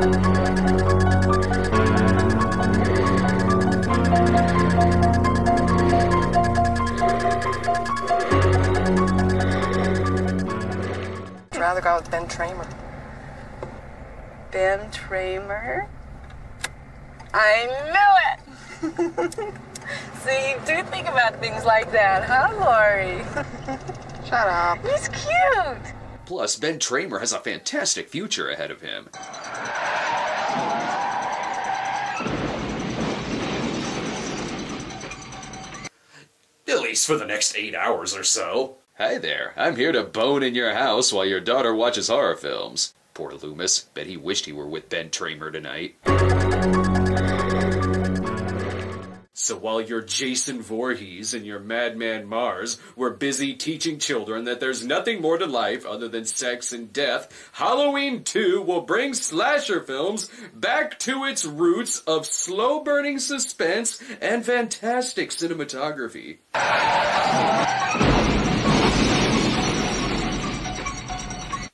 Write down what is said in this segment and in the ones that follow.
I'd rather go with Ben Tramer. Ben Tramer? I knew it! See, you do think about things like that, huh, Lori? Shut up. He's cute! Plus, Ben Tramer has a fantastic future ahead of him. At least for the next 8 hours or so. Hi there, I'm here to bone in your house while your daughter watches horror films. Poor Loomis, bet he wished he were with Ben Tramer tonight. So while your Jason Voorhees and your Madman Mars were busy teaching children that there's nothing more to life other than sex and death, Halloween 2 will bring slasher films back to its roots of slow-burning suspense and fantastic cinematography.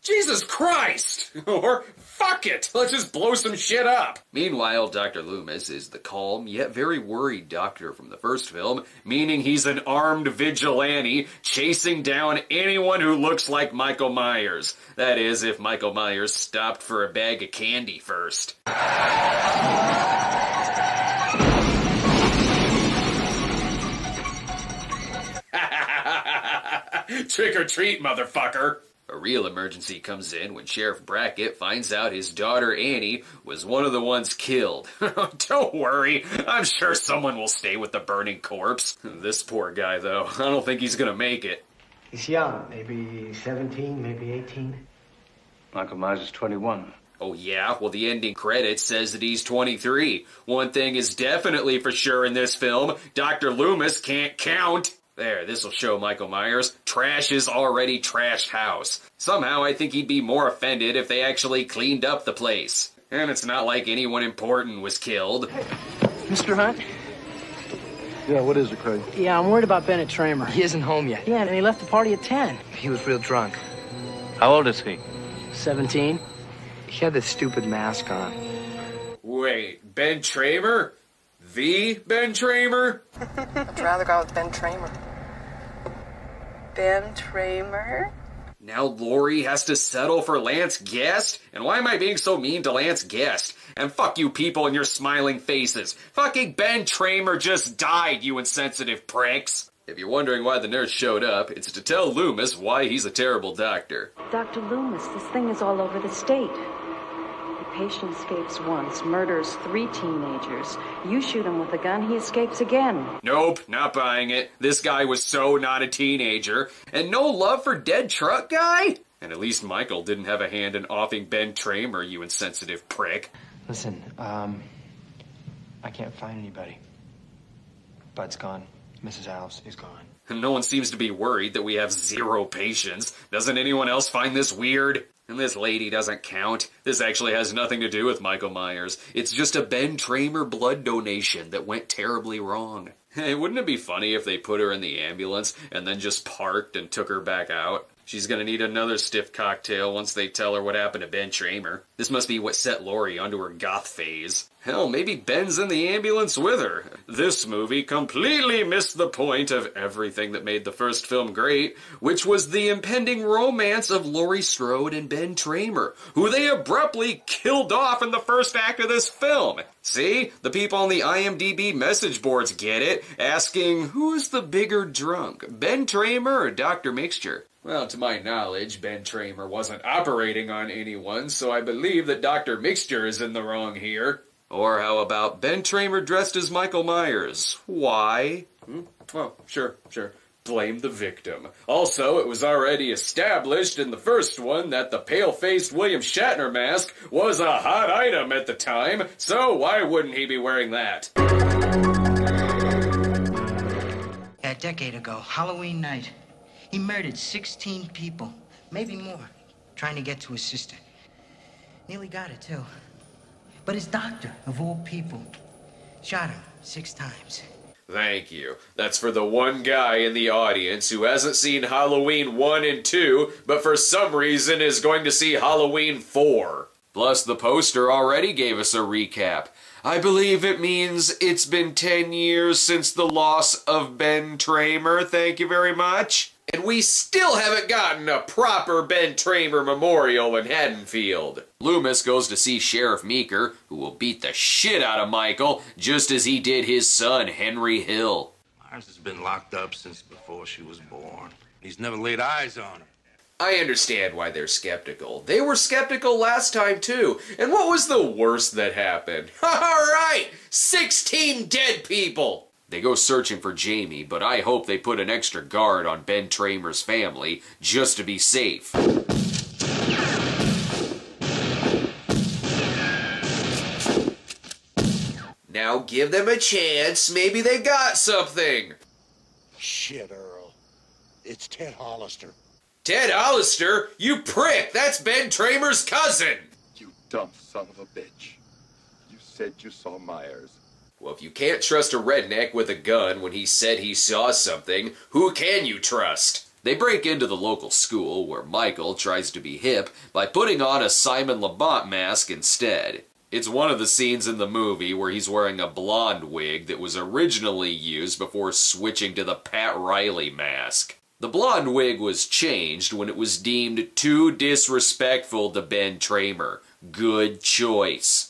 Jesus Christ! Or fuck it! Let's just blow some shit up! Meanwhile, Dr. Loomis is the calm yet very worried doctor from the first film, meaning he's an armed vigilante chasing down anyone who looks like Michael Myers. That is, if Michael Myers stopped for a bag of candy first. Trick or treat, motherfucker! A real emergency comes in when Sheriff Brackett finds out his daughter Annie was one of the ones killed. Don't worry, I'm sure someone will stay with the burning corpse. This poor guy, though, I don't think he's gonna make it. He's young, maybe 17, maybe 18. Michael Myers is 21. Oh yeah? Well, the ending credits says that he's 23. One thing is definitely for sure in this film, Dr. Loomis can't count. There, this'll show Michael Myers. Trash his already trashed house. Somehow I think he'd be more offended if they actually cleaned up the place. And it's not like anyone important was killed. Hey, Mr. Hunt? Yeah, what is it, Craig? Yeah, I'm worried about Bennett Tramer. He isn't home yet. Yeah, and he left the party at 10. He was real drunk. How old is he? 17. He had this stupid mask on. Wait, Ben Tramer? The Ben Tramer? I'd rather go with Ben Tramer. Ben Tramer? Now Lori has to settle for Lance Guest? And why am I being so mean to Lance Guest? And fuck you people and your smiling faces. Fucking Ben Tramer just died, you insensitive pricks. If you're wondering why the nurse showed up, it's to tell Loomis why he's a terrible doctor. Dr. Loomis, this thing is all over the state. The patient escapes once, murders 3 teenagers. You shoot him with a gun, he escapes again. Nope, not buying it. This guy was so not a teenager. And no love for dead truck guy? And at least Michael didn't have a hand in offing Ben Tramer, you insensitive prick. Listen, I can't find anybody. Bud's gone. Mrs. Alves is gone. And no one seems to be worried that we have 0 patients. Doesn't anyone else find this weird? And this lady doesn't count. This actually has nothing to do with Michael Myers. It's just a Ben Tramer blood donation that went terribly wrong. Hey, wouldn't it be funny if they put her in the ambulance and then just parked and took her back out? She's gonna need another stiff cocktail once they tell her what happened to Ben Tramer. This must be what set Lori onto her goth phase. Hell, maybe Ben's in the ambulance with her. This movie completely missed the point of everything that made the first film great, which was the impending romance of Laurie Strode and Ben Tramer, who they abruptly killed off in the first act of this film. See? The people on the IMDb message boards get it, asking, who's the bigger drunk, Ben Tramer or Dr. Mixture? Well, to my knowledge, Ben Tramer wasn't operating on anyone, so I believe that Dr. Mixture is in the wrong here. Or how about Ben Tramer dressed as Michael Myers? Why? Well, sure. Blame the victim. Also, it was already established in the first one that the pale-faced William Shatner mask was a hot item at the time, so why wouldn't he be wearing that? A decade ago, Halloween night, he murdered 16 people, maybe more, trying to get to his sister. Nearly got her, too. But his doctor, of all people, shot him 6 times. Thank you. That's for the one guy in the audience who hasn't seen Halloween 1 and 2, but for some reason is going to see Halloween 4. Plus, the poster already gave us a recap. I believe it means it's been 10 years since the loss of Ben Tramer, thank you very much. And we still haven't gotten a proper Ben Tramer memorial in Haddonfield. Loomis goes to see Sheriff Meeker, who will beat the shit out of Michael, just as he did his son, Henry Hill. Myers has been locked up since before she was born. He's never laid eyes on her. I understand why they're skeptical. They were skeptical last time, too. And what was the worst that happened? Alright! 16 dead people! They go searching for Jamie, but I hope they put an extra guard on Ben Tramer's family, just to be safe. Now give them a chance, maybe they got something! Shit, Earl. It's Ted Hollister. Ted Hollister? You prick! That's Ben Tramer's cousin! You dumb son of a bitch. You said you saw Myers. Well, if you can't trust a redneck with a gun when he said he saw something, who can you trust? They break into the local school, where Michael tries to be hip by putting on a Simon Lamont mask instead. It's one of the scenes in the movie where he's wearing a blonde wig that was originally used before switching to the Pat Riley mask. The blonde wig was changed when it was deemed too disrespectful to Ben Tramer. Good choice.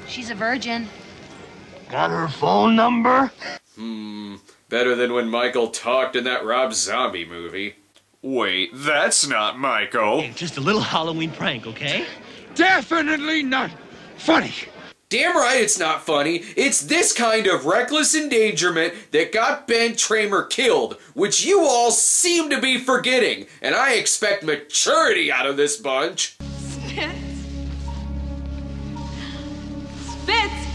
She's a virgin. Got her phone number? Better than when Michael talked in that Rob Zombie movie. Wait, that's not Michael. Hey, just a little Halloween prank, okay? Definitely not funny. Damn right it's not funny. It's this kind of reckless endangerment that got Ben Tramer killed, which you all seem to be forgetting, and I expect maturity out of this bunch. Spitz. Spitz!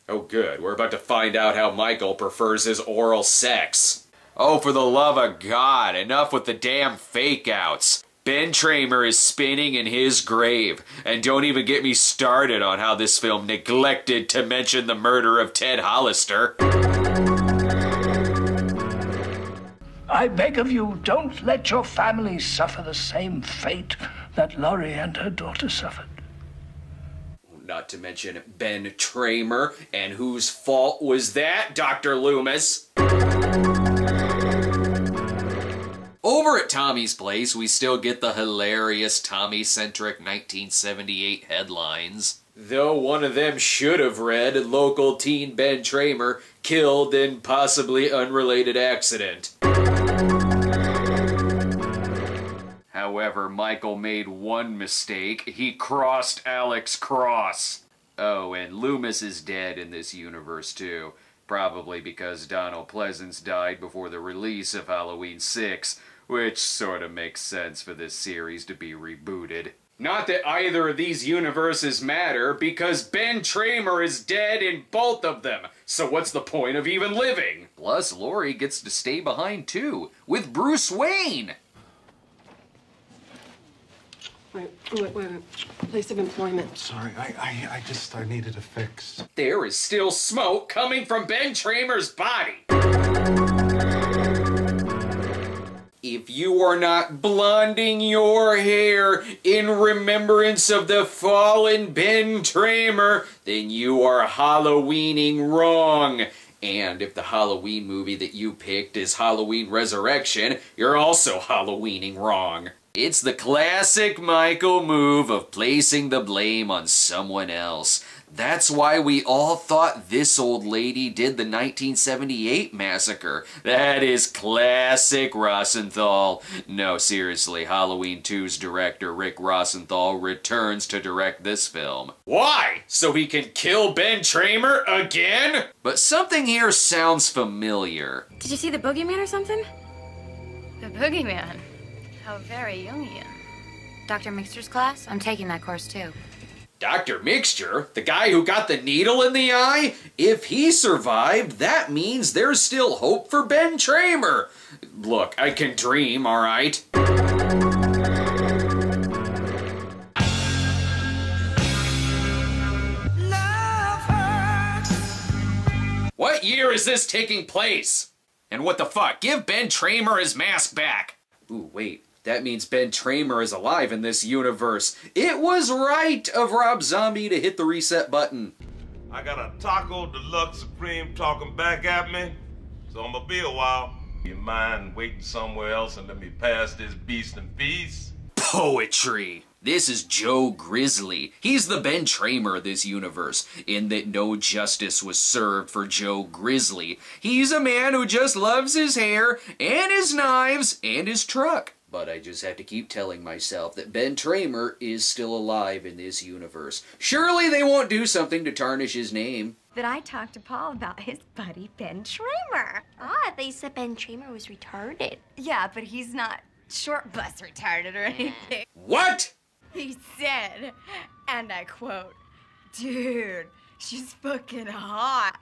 Oh good, we're about to find out how Michael prefers his oral sex. Oh, for the love of God, enough with the damn fake-outs. Ben Tramer is spinning in his grave, and don't even get me started on how this film neglected to mention the murder of Ted Hollister. I beg of you, don't let your family suffer the same fate that Laurie and her daughter suffered. Not to mention Ben Tramer, and whose fault was that, Dr. Loomis? Over at Tommy's place, we still get the hilarious Tommy-centric 1978 headlines. Though one of them should have read, local teen Ben Tramer killed in possibly unrelated accident. However, Michael made one mistake. He crossed Alex Cross. Oh, and Loomis is dead in this universe too. Probably because Donald Pleasance died before the release of Halloween 6, which sort of makes sense for this series to be rebooted. Not that either of these universes matter, because Ben Tramer is dead in both of them, so what's the point of even living? Plus, Laurie gets to stay behind too, with Bruce Wayne! Wait. Place of employment. Sorry, I needed a fix. There is still smoke coming from Ben Tramer's body! If you are not blonding your hair in remembrance of the fallen Ben Tramer, then you are Halloweening wrong. And if the Halloween movie that you picked is Halloween Resurrection, you're also Halloweening wrong. It's the classic Michael move of placing the blame on someone else. That's why we all thought this old lady did the 1978 massacre. That is classic Rosenthal. No, seriously, Halloween 2's director Rick Rosenthal returns to direct this film. Why? So he can kill Ben Tramer again? But something here sounds familiar. Did you see the boogeyman or something? The boogeyman? How very Jungian. Dr. Mixter's class? I'm taking that course too. Dr. Mixture? The guy who got the needle in the eye? If he survived, that means there's still hope for Ben Tramer. Look, I can dream, alright? What year is this taking place? And what the fuck? Give Ben Tramer his mask back. Ooh, wait. That means Ben Tramer is alive in this universe. It was right of Rob Zombie to hit the reset button. I got a Taco Deluxe Supreme talking back at me, so I'm gonna be a while. You mind waiting somewhere else and let me pass this beast in peace? Poetry. This is Joe Grizzly. He's the Ben Tramer of this universe, in that no justice was served for Joe Grizzly. He's a man who just loves his hair, and his knives, and his truck. But I just have to keep telling myself that Ben Tramer is still alive in this universe. Surely they won't do something to tarnish his name. That I talked to Paul about his buddy Ben Tramer. Ah, they said Ben Tramer was retarded. Yeah, but he's not short bus retarded or anything. What? He said, and I quote, "Dude, she's fucking hot."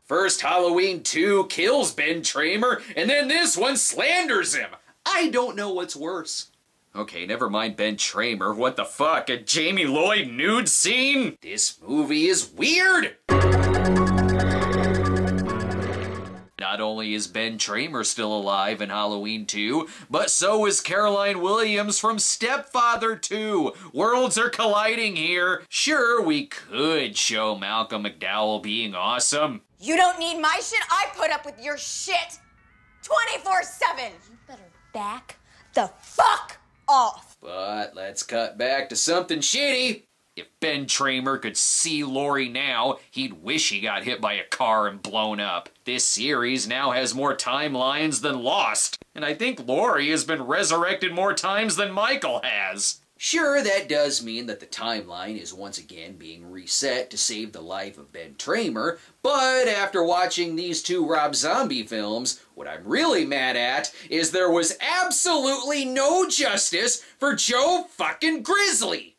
First Halloween 2 kills Ben Tramer, and then this one slanders him. I don't know what's worse. Okay, never mind Ben Tramer. What the fuck? A Jamie Lloyd nude scene? This movie is weird! Not only is Ben Tramer still alive in Halloween 2, but so is Caroline Williams from Stepfather 2. Worlds are colliding here. Sure, we could show Malcolm McDowell being awesome. You don't need my shit. I put up with your shit 24/7. You better back the fuck off. But let's cut back to something shitty. If Ben Tramer could see Laurie now, he'd wish he got hit by a car and blown up. This series now has more timelines than Lost, and I think Laurie has been resurrected more times than Michael has. Sure, that does mean that the timeline is once again being reset to save the life of Ben Tramer, but after watching these two Rob Zombie films, what I'm really mad at is there was absolutely no justice for Joe fucking Grizzly.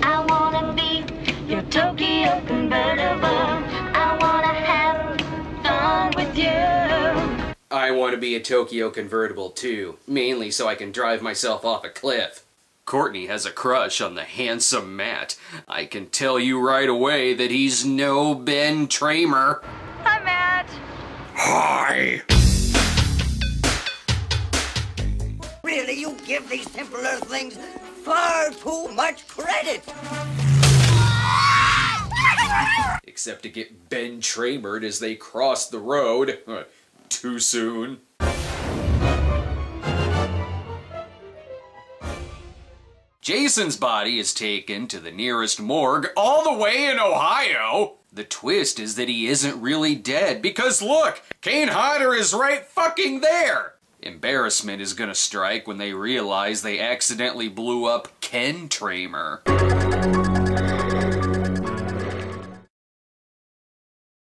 I wanna be your Tokyo convertible. I wanna have fun with you. I want to be a Tokyo convertible too, mainly so I can drive myself off a cliff. Courtney has a crush on the handsome Matt. I can tell you right away that he's no Ben Tramer. Hi, Matt. Hi! Really, you give these Temple Earthlings far too much credit. Except to get Ben Tramered as they cross the road. Too soon. Jason's body is taken to the nearest morgue all the way in Ohio. The twist is that he isn't really dead because look, Kane Hodder is right fucking there. Embarrassment is gonna strike when they realize they accidentally blew up Ken Tramer.